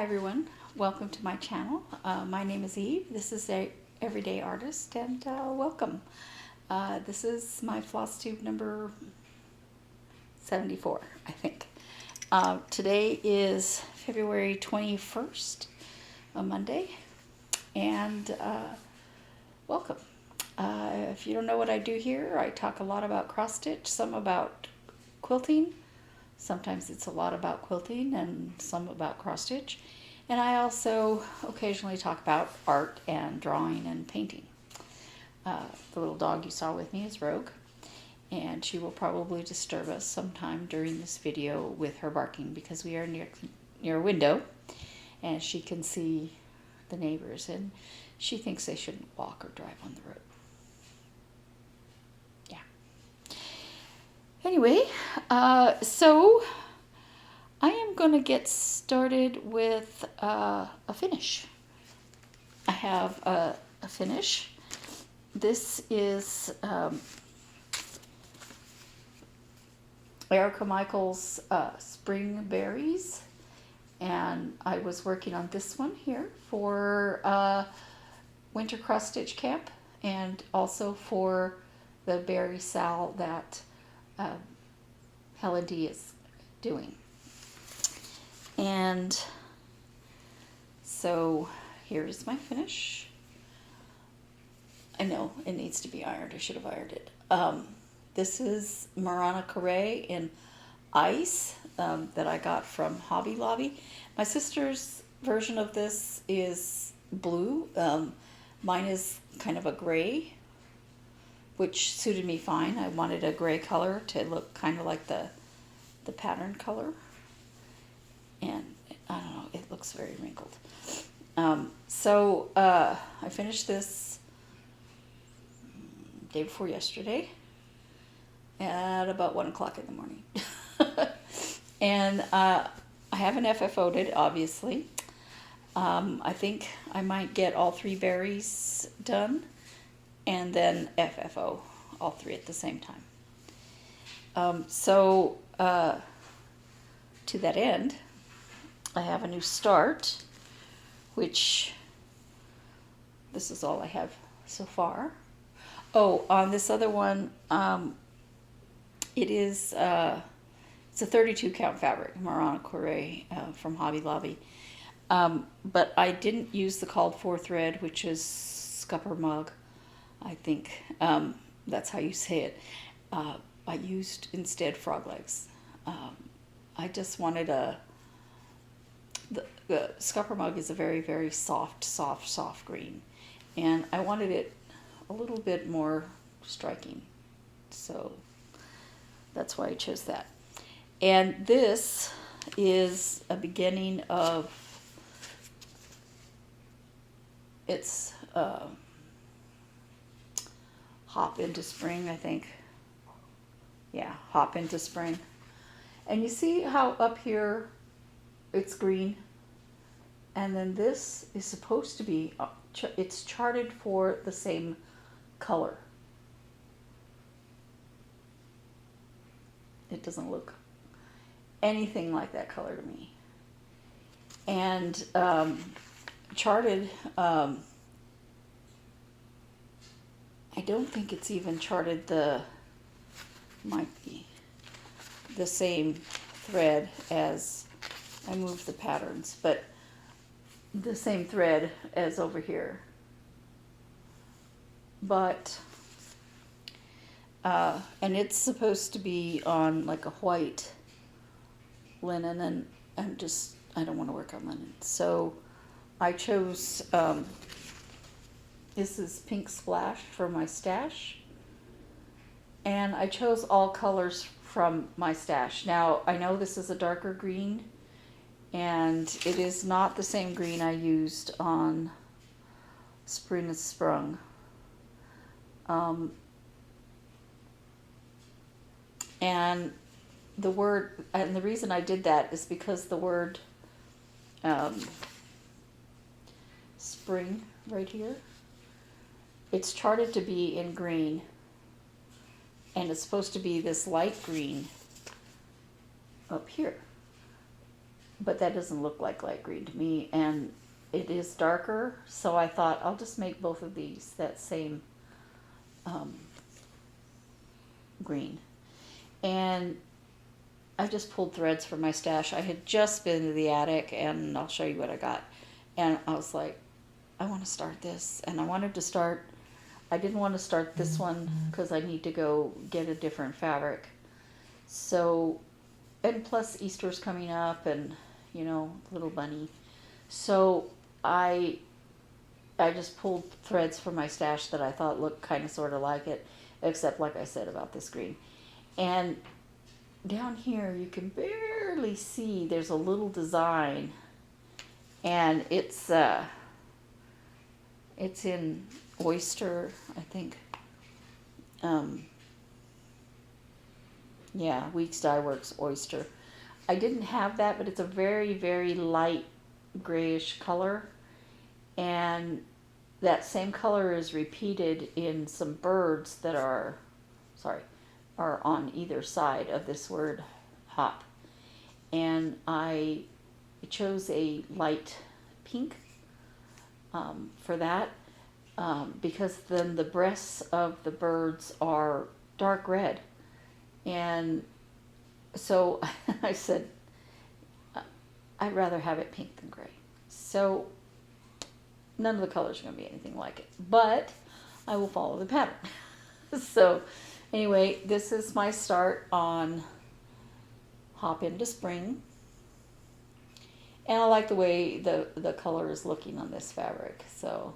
Hi everyone, welcome to my channel. My name is Eve. This is a everyday artist, and welcome. This is my Flosstube number 74, I think. Today is February 21st, a Monday, and welcome. If you don't know what I do here, I talk a lot about cross stitch, some about quilting. Sometimes it's a lot about quilting and some about cross stitch. And I also occasionally talk about art and drawing and painting. The little dog you saw with me is Rogue, and she will probably disturb us sometime during this video with her barking because we are near a window and she can see the neighbors and she thinks they shouldn't walk or drive on the road. Anyway, so I am going to get started with a finish. I have a finish. This is Erica Michael's Spring Berries, and I was working on this one here for WinterCrossStitchCamp and also for the Berry Sal that Helen D is doing. And so here's my finish. I know it needs to be ironed. I should have ironed it. This is Marana Carré in ice that I got from Hobby Lobby. My sister's version of this is blue. Mine is kind of a gray, which suited me fine. I wanted a gray color to look kind of like the pattern color. And I don't know, it looks very wrinkled. So I finished this day before yesterday at about 1 o'clock in the morning. And I haven't FFO'd it, obviously. I think I might get all 3 berries done and then FFO all 3 at the same time. To that end, I have a new start, which this is all I have so far. Oh, on this other one, it's a 32 count fabric, Marana Carré from Hobby Lobby. But I didn't use the called for thread, which is scupper mug. I think that's how you say it. I used instead frog legs. I just wanted the scupper mug is a very, very soft green. And I wanted it a little bit more striking. So that's why I chose that. And this is a beginning of, it's Hop into Spring, I think. Yeah, Hop into Spring. And you see how up here it's green? And then this is supposed to be, it's charted for the same color. It doesn't look anything like that color to me. And charted, I don't think it's even charted might be the same thread as I moved the patterns, but the same thread as over here. But and it's supposed to be on like a white linen, and I don't want to work on linen, so I chose this is Pink Splash for my stash, and I chose all colors from my stash. Now I know this is a darker green, and it is not the same green I used on Spring and Sprung. And the reason I did that is because the word spring right here, it's charted to be in green, and it's supposed to be this light green up here. but that doesn't look like light green to me, and it is darker, so I thought I'll just make both of these that same green. And I just pulled threads from my stash. I had just been to the attic, and I'll show you what I got. And I was like, I want to start this. And I wanted to start, I didn't want to start this one because I need to go get a different fabric. So, and plus Easter's coming up, and, you know, little bunny. So I just pulled threads from my stash that I thought looked kind of sort of like it, except like I said about this green. And down here you can barely see there's a little design, and it's in oyster, I think. Yeah, Weeks Dye Works oyster. I didn't have that, but it's a very, very light grayish color, and that same color is repeated in some birds that are on either side of this word hop. And I chose a light pink for that because then the breasts of the birds are dark red. And so I said, I'd rather have it pink than gray. So none of the colors are going to be anything like it, but I will follow the pattern. So anyway, this is my start on Hop into Spring. And I like the way the color is looking on this fabric. So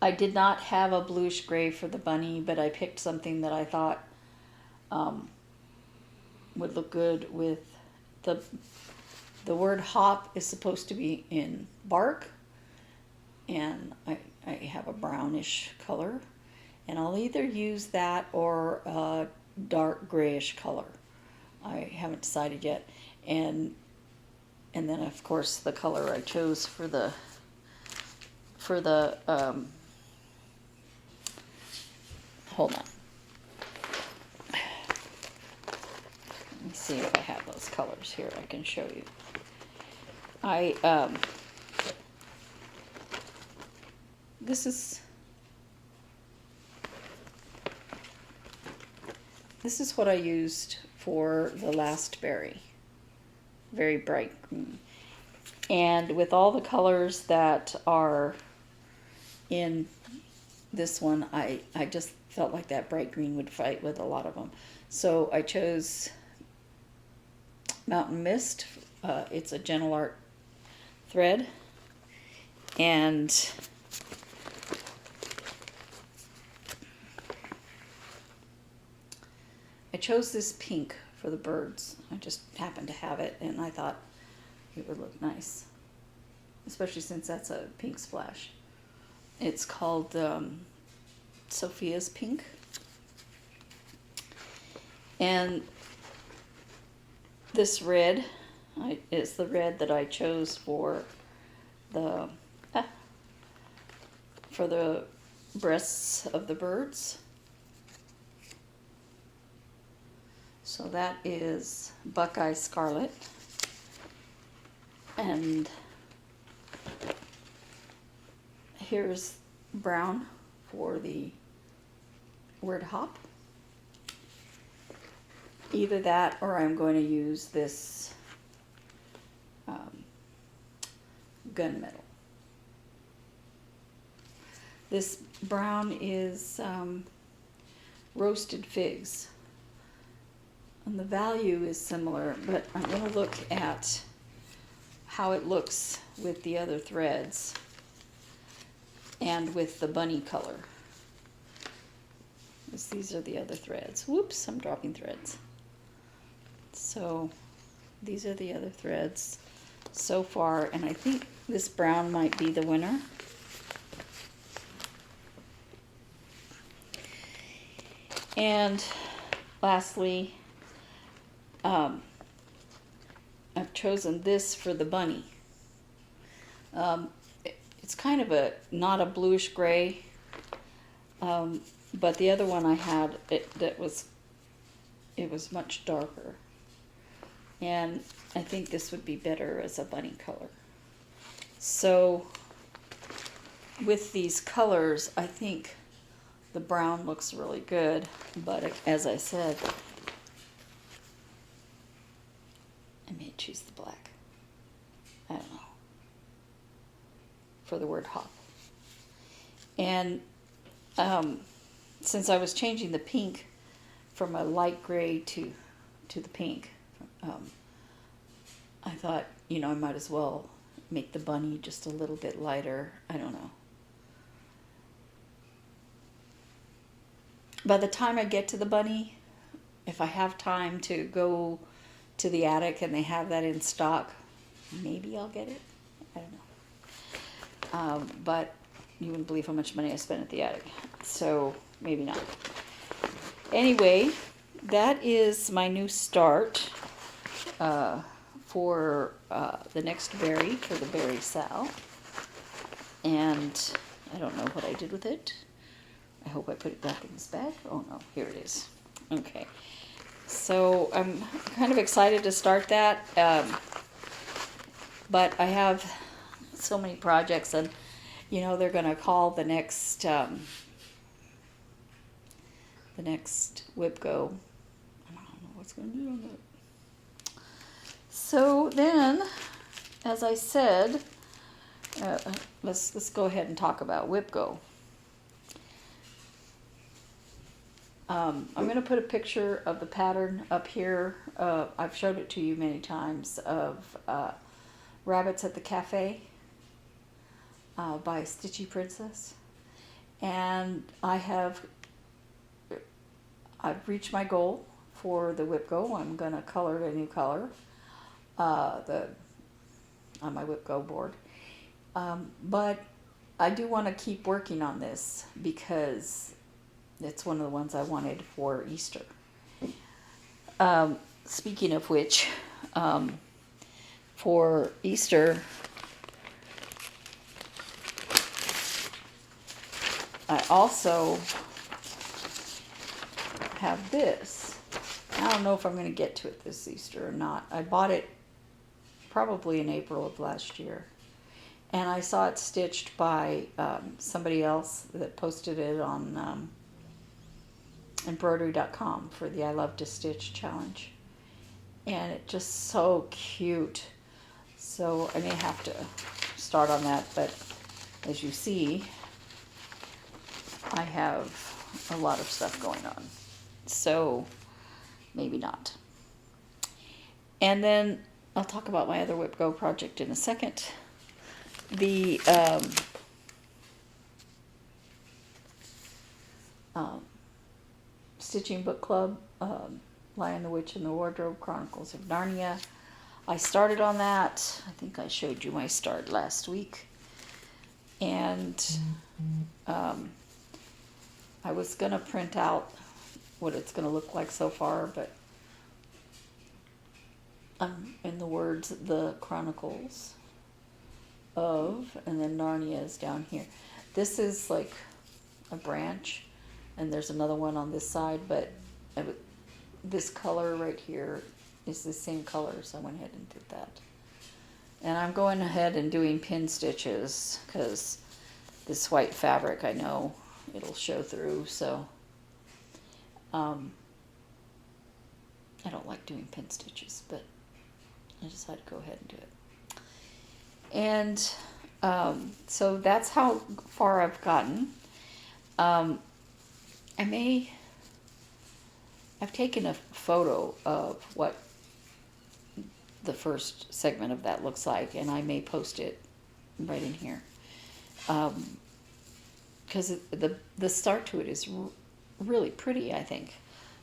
I did not have a bluish gray for the bunny, but I picked something that I thought would look good with the word hop is supposed to be in bark, and I have a brownish color, and I'll either use that or a dark grayish color. I haven't decided yet. And then of course the color I chose for the hold on. Let me see if I have those colors here. I can show you. This is what I used for the last berry. Very bright green. And with all the colors that are in this one, I just felt like that bright green would fight with a lot of them. So I chose Mountain Mist. It's a Gentle Art thread. And I chose this pink for the birds. I just happened to have it, and I thought it would look nice, especially since that's a pink splash. It's called Sophia's Pink. And this red is the red that I chose for the breasts of the birds. So that is Buckeye Scarlet. And here's brown for the word hop. Either that, or I'm going to use this gunmetal. This brown is roasted figs. And the value is similar, but I'm going to look at how it looks with the other threads and with the bunny color. These are the other threads. Whoops, I'm dropping threads. So these are the other threads so far, and I think this brown might be the winner. And lastly, I've chosen this for the bunny. It's kind of not a bluish gray, but the other one I had, it was much darker. and I think this would be better as a bunny color. So with these colors, I think the brown looks really good, but as I said, I may choose the black. I don't know. For the word hop. And since I was changing the pink from a light gray to the pink, I thought, you know, I might as well make the bunny just a little bit lighter. I don't know. By the time I get to the bunny, if I have time to go to the attic and they have that in stock, maybe I'll get it. I don't know. But you wouldn't believe how much money I spent at the attic. So maybe not. Anyway, that is my new start for the next berry, for the Berry Sal. And I don't know what I did with it. I hope I put it back in this bag. Oh no, here it is. Okay. So I'm kind of excited to start that. But I have so many projects, and you know, they're going to call the next whip go. I don't know what's going to do on that. So then, as I said, let's go ahead and talk about whip go. I'm going to put a picture of the pattern up here. I've showed it to you many times, of Rabbits at the Cafe by Stitchy-Princess. And I've reached my goal for the whip go. I'm going to color a new color on my whip go board. But I do want to keep working on this because it's one of the ones I wanted for Easter. Speaking of which, for Easter, I also have this. I don't know if I'm going to get to it this Easter or not. I bought it probably in April of last year. And I saw it stitched by somebody else that posted it on embroidery.com for the I Love to Stitch challenge. And it's just so cute. So I may have to start on that, but as you see, I have a lot of stuff going on. So maybe not. And then I'll talk about my other whip go project in a second. The Stitching Book Club, Lion the Witch and the Wardrobe, Chronicles of Narnia. I started on that. I think I showed you my start last week. And I was going to print out what it's going to look like so far, but in the words, the Chronicles of, and then Narnia is down here. This is like a branch, and there's another one on this side, but this color right here is the same color, so I went ahead and did that. And I'm going ahead and doing pin stitches because this white fabric, I know it'll show through, so I don't like doing pin stitches, but I decided to go ahead and do it. And so that's how far I've gotten. I've taken a photo of what the first segment of that looks like, and I may post it right in here. Because the start to it is really pretty, I think.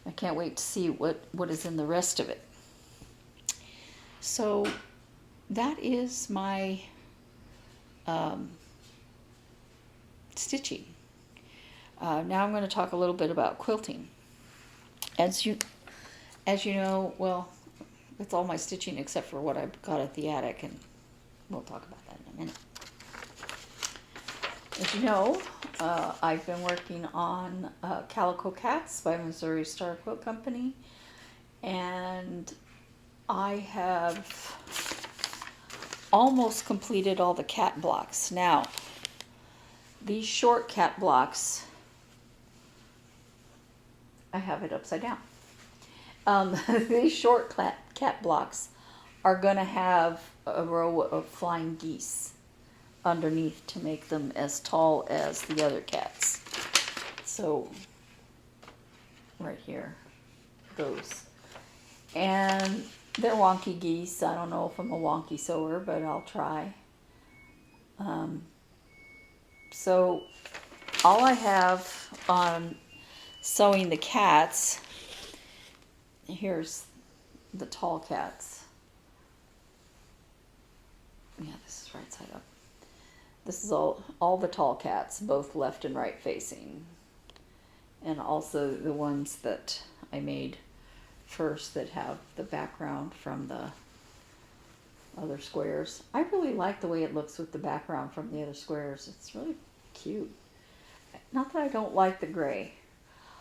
I can't wait to see what is in the rest of it. So that is my stitching. Now I'm going to talk a little bit about quilting. As you know, well, it's all my stitching except for what I've got at the attic, and we'll talk about that in a minute. As you know, I've been working on Calico Cats by Missouri Star Quilt Company, and I have almost completed all the cat blocks. Now, these short cat blocks, I have it upside down. These short cat blocks are going to have a row of flying geese underneath to make them as tall as the other cats. So, right here, those. And they're wonky geese. I don't know if I'm a wonky sewer, but I'll try. So all I have on sewing the cats, here's the tall cats. Yeah, this is right side up. This is all the tall cats, both left and right facing. And also the ones that I made first that have the background from the other squares. I really like the way it looks with the background from the other squares. It's really cute. Not that I don't like the gray.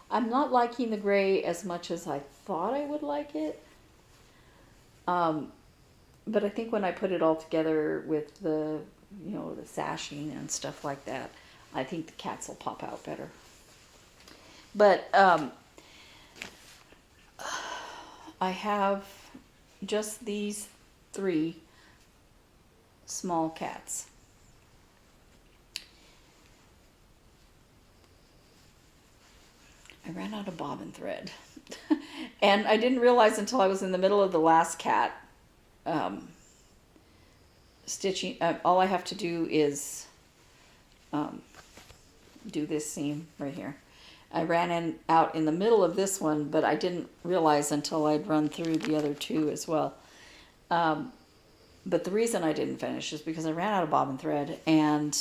I'm not liking the gray as much as I thought I would like it. But I think when I put it all together with the, you know, the sashing and stuff like that, I think the cats will pop out better. But I have just these 3 small cats. I ran out of bobbin thread. And I didn't realize until I was in the middle of the last cat stitching. All I have to do is do this seam right here. I ran out in the middle of this one, but I didn't realize until I'd run through the other 2 as well. But the reason I didn't finish is because I ran out of bobbin thread, and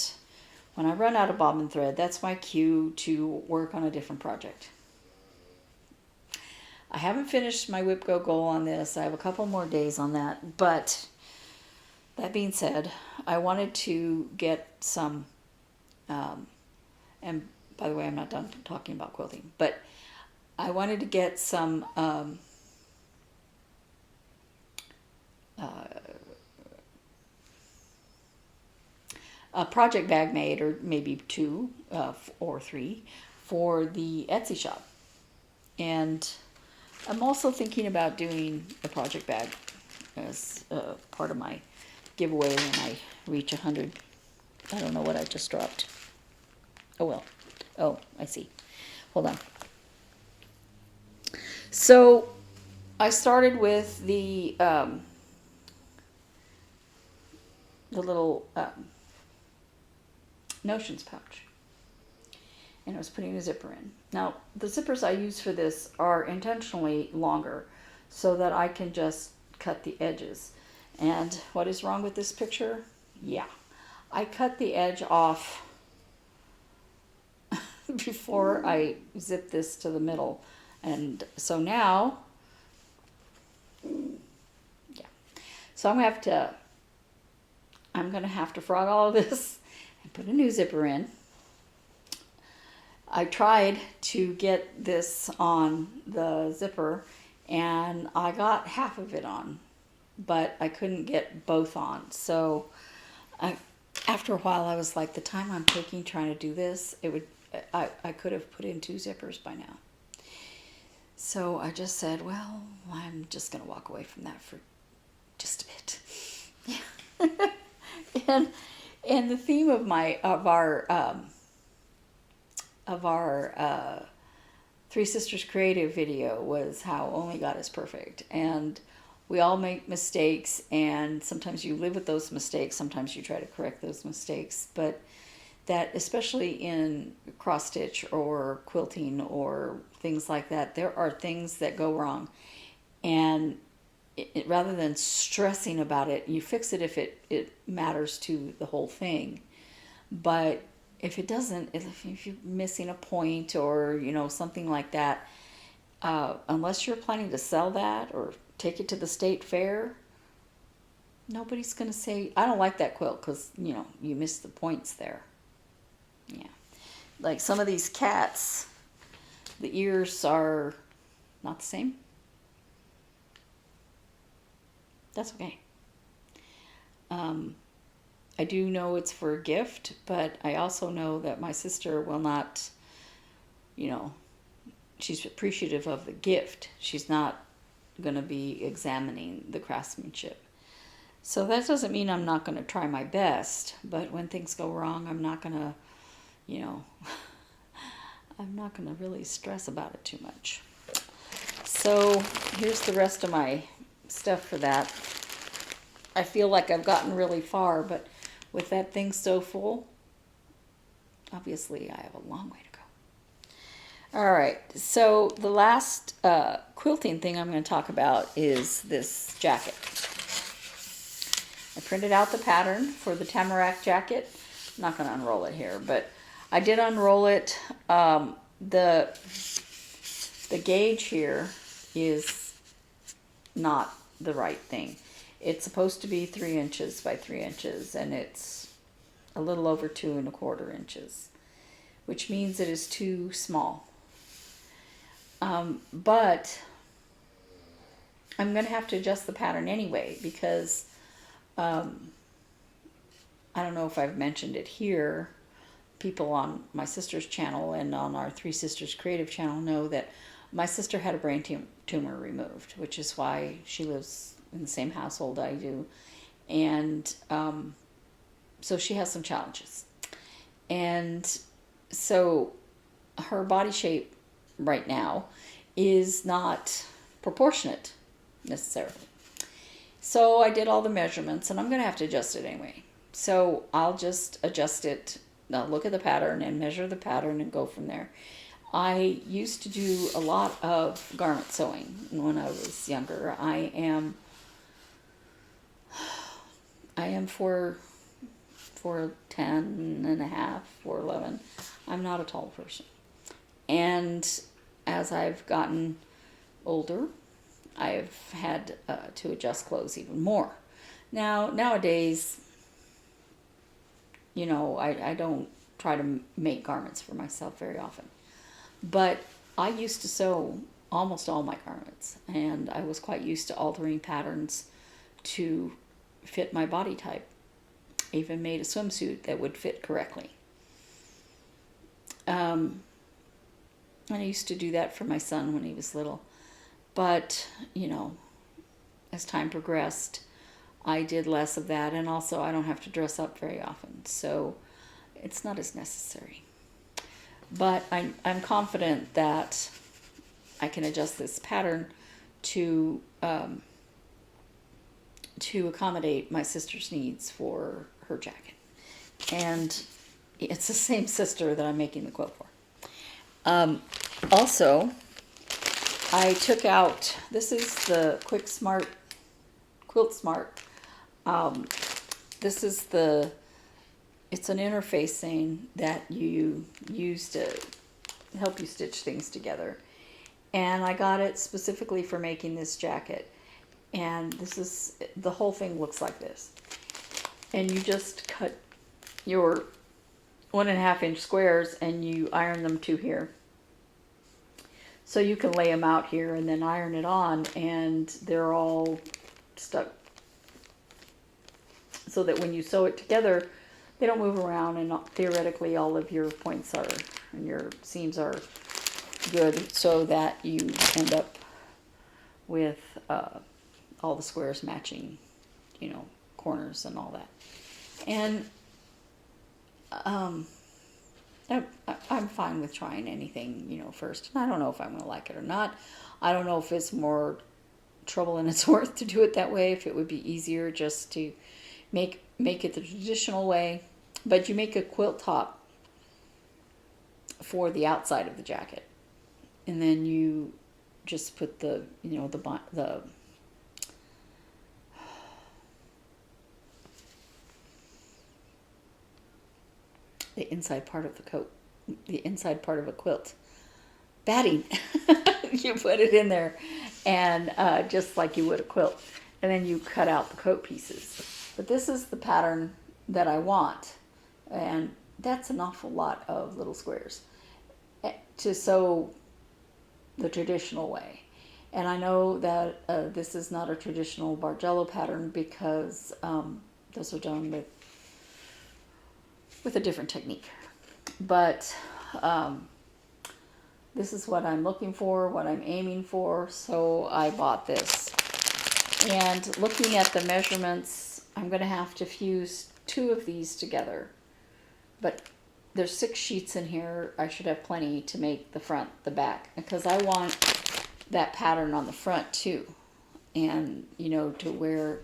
when I run out of bobbin thread, that's my cue to work on a different project. I haven't finished my Whip Go goal on this. I have a couple more days on that, but that being said, I wanted to get some, and by the way, I'm not done talking about quilting, but I wanted to get some a project bag made, or maybe 2 or 3, for the Etsy shop. And I'm also thinking about doing a project bag as part of my giveaway when I reach 100. I don't know what I just dropped. Oh well. Oh, I see. Hold on. So I started with the little notions pouch, and I was putting a zipper in. Now, the zippers I use for this are intentionally longer so that I can just cut the edges. And what is wrong with this picture? Yeah, I cut the edge off before I zip this to the middle. And so now, yeah. So I'm gonna have to frog all of this and put a new zipper in. I tried to get this on the zipper, and I got half of it on, but I couldn't get both on. So after a while, I was like, the time I'm taking trying to do this, I could have put in 2 zippers by now. So I just said, well, I'm just going to walk away from that for just a bit. Yeah. And the theme of our Three Sisters Creative video was how only God is perfect. And we all make mistakes, and sometimes you live with those mistakes, sometimes you try to correct those mistakes. But that, especially in cross stitch or quilting or things like that, there are things that go wrong. And rather than stressing about it, you fix it if it matters to the whole thing. But if it doesn't, if you're missing a point or, you know, something like that, unless you're planning to sell that or take it to the state fair, nobody's going to say, I don't like that quilt because, you know, you missed the points there. Yeah. Like some of these cats, the ears are not the same. That's okay. I do know it's for a gift, but I also know that my sister will not, you know, she's appreciative of the gift. She's not going to be examining the craftsmanship. So that doesn't mean I'm not going to try my best, but when things go wrong, I'm not going to, you know, I'm not going to really stress about it too much. So here's the rest of my stuff for that. I feel like I've gotten really far, but with that thing so full, obviously I have a long way to go. All right, so the last quilting thing I'm going to talk about is this jacket. I printed out the pattern for the Tamarack Jacket. I'm not going to unroll it here, but I did unroll it. The gauge here is not the right thing. It's supposed to be 3 inches by 3 inches, and it's a little over 2 1/4 inches, which means it is too small. But I'm going to have to adjust the pattern anyway, because I don't know if I've mentioned it here. People on my sister's channel and on our Three Sisters Creative channel know that my sister had a brain tumor removed, which is why she lives in the same household I do. And so she has some challenges. And so her body shape right now is not proportionate necessarily. So I did all the measurements, and I'm going to have to adjust it anyway. So I'll just adjust it, I'll look at the pattern and measure the pattern and go from there. I used to do a lot of garment sewing when I was younger. I am 4'10" and a half, 4'11". I'm not a tall person. And as I've gotten older, I've had to adjust clothes even more. Now, nowadays, you know, I don't try to make garments for myself very often. But I used to sew almost all my garments, and I was quite used to altering patterns to fit my body type. I even made a swimsuit that would fit correctly. And I used to do that for my son when he was little. But, you know, as time progressed, I did less of that, and also I don't have to dress up very often, so it's not as necessary. But I'm confident that I can adjust this pattern to accommodate my sister's needs for her jacket. And it's the same sister that I'm making the quilt for. Also, I took out, this is the Quilt Smart. This is it's an interfacing that you use to help you stitch things together. And I got it specifically for making this jacket. And the whole thing looks like this. And you just cut your 1.5 inch squares and you iron them to here. So you can lay them out here and then iron it on, and they're all stuck. So that when you sew it together, they don't move around, and theoretically all of your points and your seams are good, so that you end up with all the squares matching, you know, corners and all that. And I'm fine with trying anything, you know, first. I don't know if I'm going to like it or not. I don't know if it's more trouble than it's worth to do it that way, if it would be easier just to make it the traditional way. But you make a quilt top for the outside of the jacket. And then you just put the, you know, the inside part of the coat, the inside part of a quilt batting. You put it in there, and just like you would a quilt, and then you cut out the coat pieces. But this is the pattern that I want, and that's an awful lot of little squares to sew the traditional way. And I know that this is not a traditional Bargello pattern because those are done with a different technique. But this is what I'm looking for, what I'm aiming for, so I bought this. And looking at the measurements, I'm going to have to fuse 2 of these together. But there's 6 sheets in here. I should have plenty to make the front, the back, because I want that pattern on the front too. And, you know, to where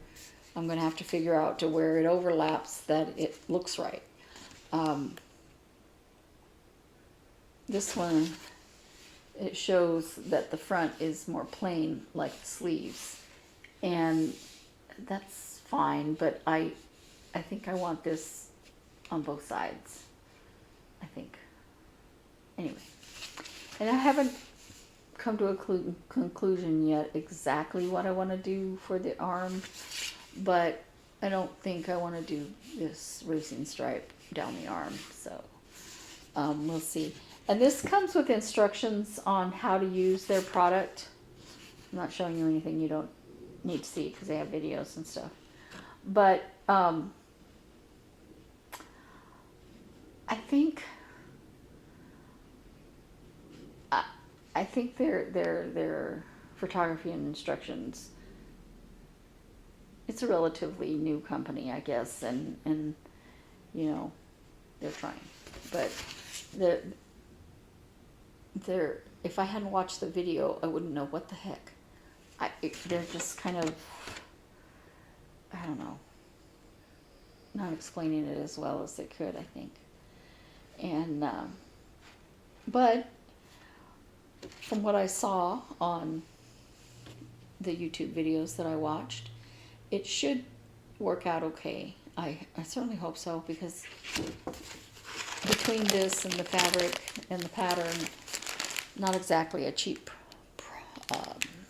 I'm going to have to figure out to where it overlaps that it looks right. This one, it shows that the front is more plain like the sleeves. And that's fine, but I think I want this on both sides. I think. Anyway. And I haven't come to a conclusion yet exactly what I want to do for the arm, but I don't think I want to do this racing stripe down the arm, so we'll see. And this comes with instructions on how to use their product. I'm not showing you anything you don't need to see because they have videos and stuff, but I think their photography and instructions, it's a relatively new company, I guess, and you know, they're trying. But they're if I hadn't watched the video, I wouldn't know what the heck. They're just kind of, I don't know, not explaining it as well as they could, I think. And but from what I saw on the YouTube videos that I watched, it should work out okay. I certainly hope so, because between this and the fabric and the pattern, not exactly a cheap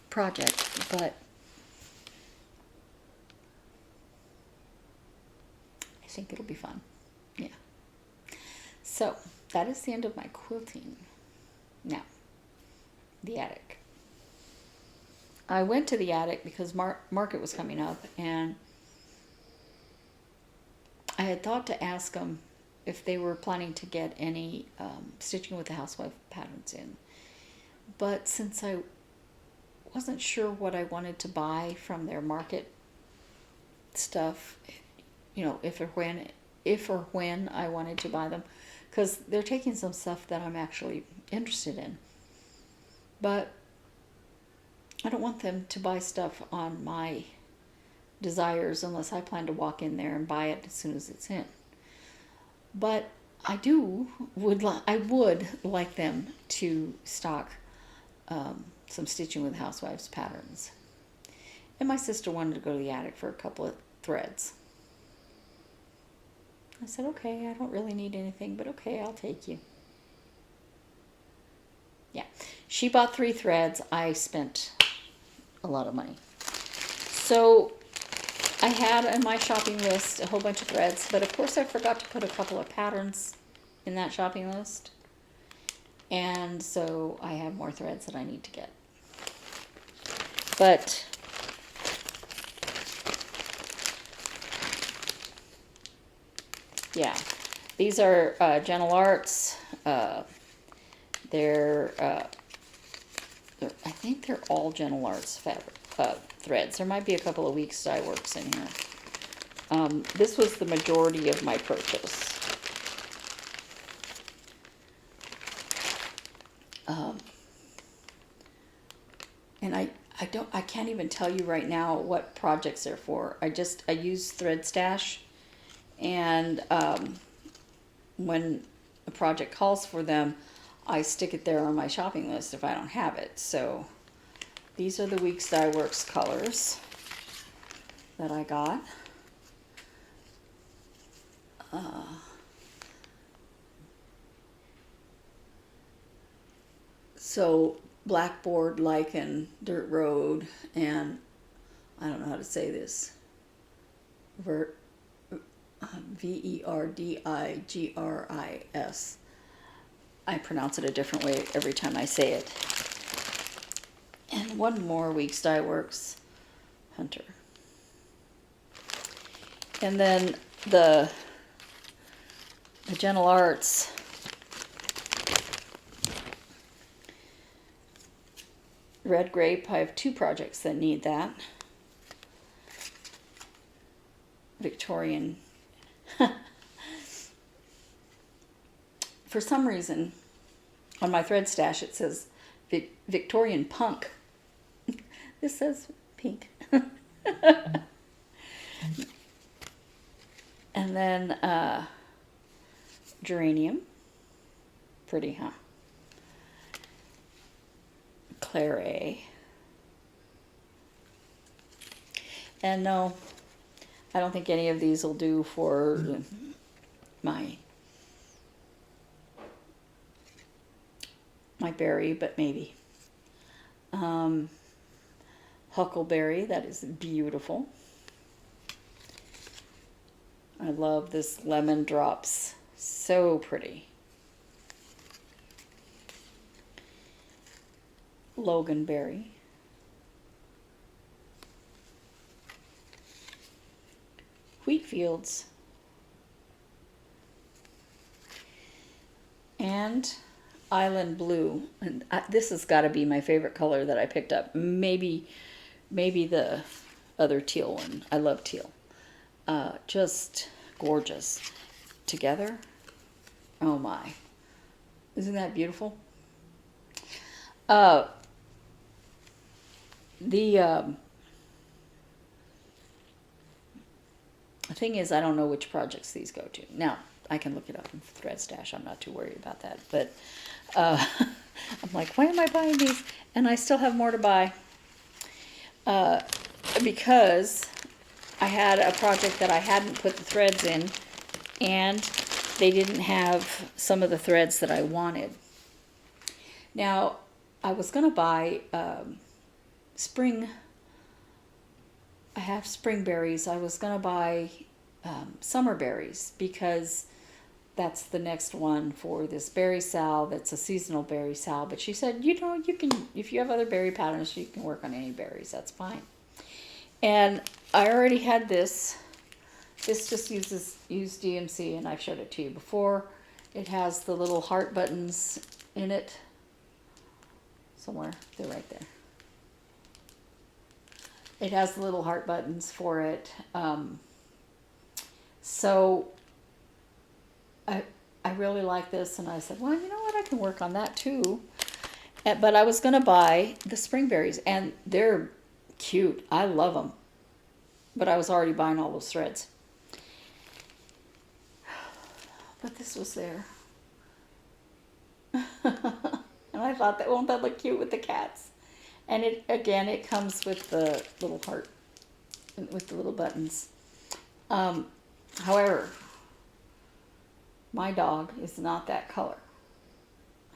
project, but I think it'll be fun. Yeah. So that is the end of my quilting. Now, the attic. I went to the attic because market was coming up, and I had thought to ask them if they were planning to get any stitching with the housewife patterns in. But since I wasn't sure what I wanted to buy from their market stuff, you know, if or when I wanted to buy them, because they're taking some stuff that I'm actually interested in. But I don't want them to buy stuff on my desires unless I plan to walk in there and buy it as soon as it's in. But I would like them to stock some stitching with housewives patterns. And my sister wanted to go to the attic for a couple of threads. I said, okay, I don't really need anything, but okay, I'll take you. Yeah, she bought 3 threads. I spent a lot of money. So I had on my shopping list a whole bunch of threads, but of course I forgot to put a couple of patterns in that shopping list. And so I have more threads that I need to get. But yeah, these are Gentle Arts. They're I think they're all Gentle Arts fabric threads. There might be a couple of Weeks Dye Works in here. This was the majority of my purchase. And I can't even tell you right now what projects they're for. I use Thread Stash, and when a project calls for them, I stick it there on my shopping list if I don't have it. So these are the Weeks Dye Works colors that I got. So Blackboard, Lichen, Dirt Road, and I don't know how to say this. Verdigris. I pronounce it a different way every time I say it. And one more Weeks Dye Works Hunter. And then the Gentle Arts Red Grape. I have 2 projects that need that. Victorian. For some reason, on my thread stash it says Victorian Punk. This says pink. And then Geranium. Pretty, huh? Claret. And no, I don't think any of these will do for my berry, but maybe. Huckleberry, that is beautiful. I love this Lemon Drops, so pretty. Loganberry. Wheatfields. And Island Blue. And this has got to be my favorite color that I picked up. Maybe the other teal one. I love teal. Just gorgeous. Together. Oh my. Isn't that beautiful? The thing is, I don't know which projects these go to. Now, I can look it up in Thread Stash. I'm not too worried about that. But I'm like, why am I buying these? And I still have more to buy. Because I had a project that I hadn't put the threads in, and they didn't have some of the threads that I wanted. Now, I was going to buy spring. I have spring berries. I was going to buy summer berries because that's the next one for this Berry Sal. That's a seasonal Berry Sal. But she said, you know, you can, if you have other berry patterns, you can work on any berries. That's fine. And I already had this. This just used DMC, and I've showed it to you before. It has the little heart buttons in it. Somewhere, they're right there. It has the little heart buttons for it. So I really like this, and I said, well, you know what, I can work on that too. But I was going to buy the spring berries, and they're cute. I love them. But I was already buying all those threads. But this was there. And I thought, that won't that look cute with the cats? And it comes with the little heart, with the little buttons. However, my dog is not that color.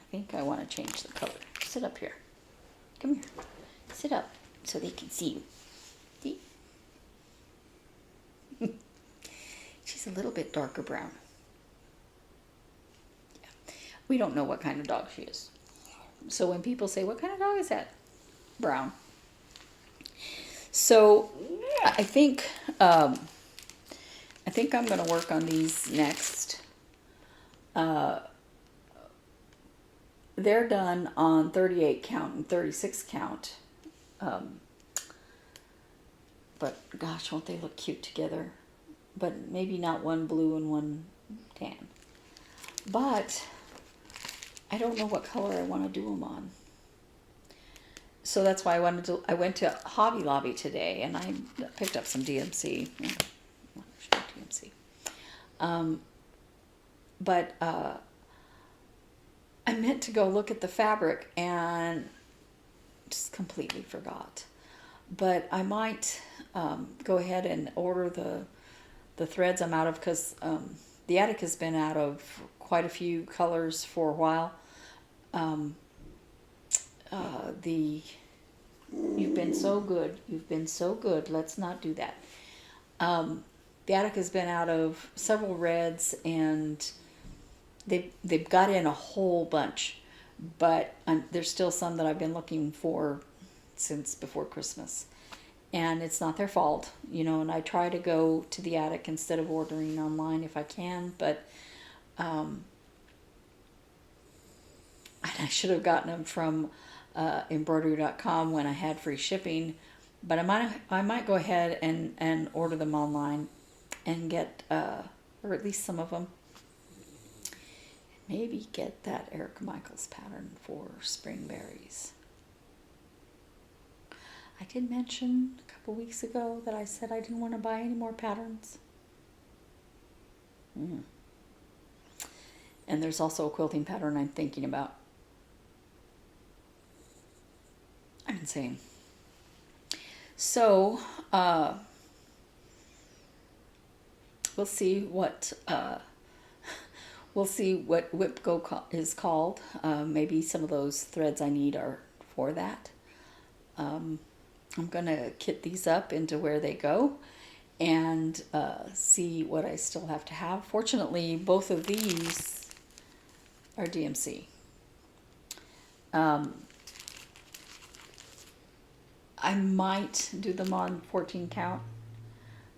I think I want to change the color. Sit up here. Come here. Sit up so they can see you. See? She's a little bit darker brown. Yeah. We don't know what kind of dog she is. So when people say, what kind of dog is that? Brown. So I think I'm going to work on these next. They're done on 38 count and 36 count. But gosh, won't they look cute together? But maybe not one blue and one tan. But I don't know what color I want to do them on. So that's why I went to Hobby Lobby today, and I picked up some DMC. DMC. But I meant to go look at the fabric and just completely forgot. But I might go ahead and order the threads I'm out of, because the attic has been out of quite a few colors for a while. You've been so good. You've been so good. Let's not do that. The attic has been out of several reds, and they've got in a whole bunch, but there's still some that I've been looking for since before Christmas. And it's not their fault, you know, and I try to go to the attic instead of ordering online if I can, but and I should have gotten them from embroidery.com when I had free shipping, but I might go ahead and order them online and get or at least some of them. Maybe get that Eric Michaels pattern for spring berries. I did mention a couple weeks ago that I said I didn't want to buy any more patterns. And there's also a quilting pattern I'm thinking about. I'm insane. So, we'll see what WhipGo is called. Maybe some of those threads I need are for that. I'm going to kit these up into where they go and see what I still have to have. Fortunately, both of these are DMC. I might do them on 14 count,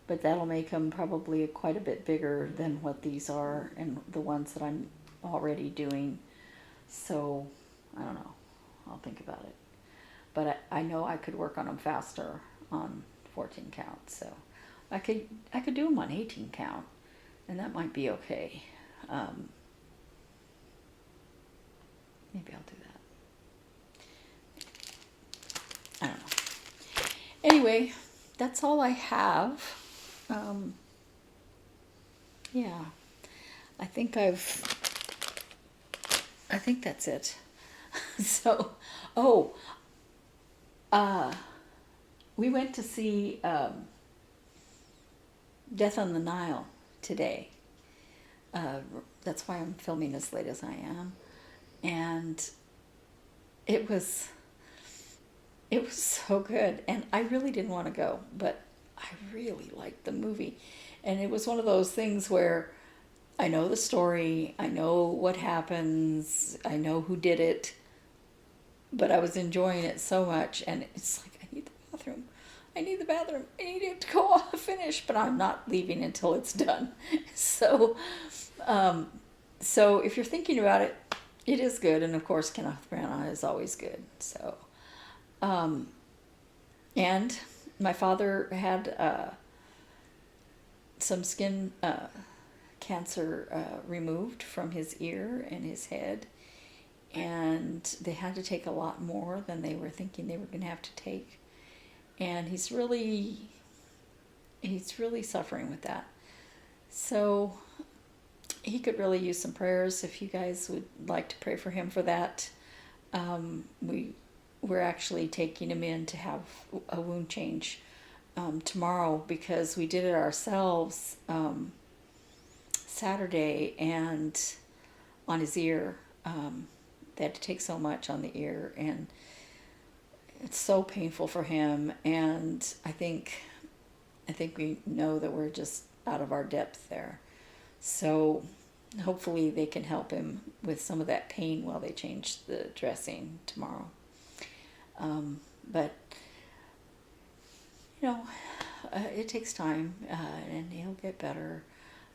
but that'll make them probably quite a bit bigger than what these are and the ones that I'm already doing. So, I don't know. I'll think about it. But I know I could work on them faster on 14 count. So, I could do them on 18 count, and that might be okay. Maybe I'll do that. I don't know. Anyway, that's all I have. Yeah, I think that's it. So, we went to see Death on the Nile today. That's why I'm filming as late as I am. And it was so good. And I really didn't want to go, but I really liked the movie. And it was one of those things where I know the story, I know what happens, I know who did it, but I was enjoying it so much. And it's like, I need the bathroom. I need it to go off, finish, but I'm not leaving until it's done. So if you're thinking about it, it is good. And of course, Kenneth Branagh is always good. So, and my father had some skin cancer removed from his ear and his head, and they had to take a lot more than they were thinking they were going to have to take. And he's really suffering with that. So he could really use some prayers if you guys would like to pray for him for that. We're actually taking him in to have a wound change tomorrow, because we did it ourselves Saturday, and on his ear. They had to take so much on the ear, and it's so painful for him. And I think we know that we're just out of our depth there. So hopefully they can help him with some of that pain while they change the dressing tomorrow. But you know, it takes time, and he'll get better.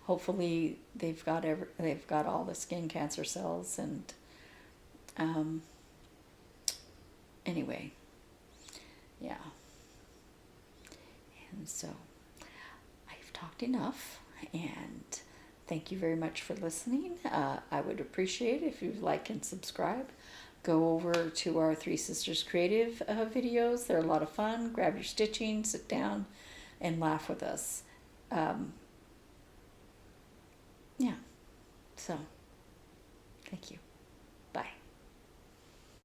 Hopefully they've got all the skin cancer cells, and anyway, yeah. And so I've talked enough, and thank you very much for listening. I would appreciate it if you'd like and subscribe. Go over to our Three Sisters Creative videos. They're a lot of fun. Grab your stitching, sit down, and laugh with us. Yeah. So, thank you.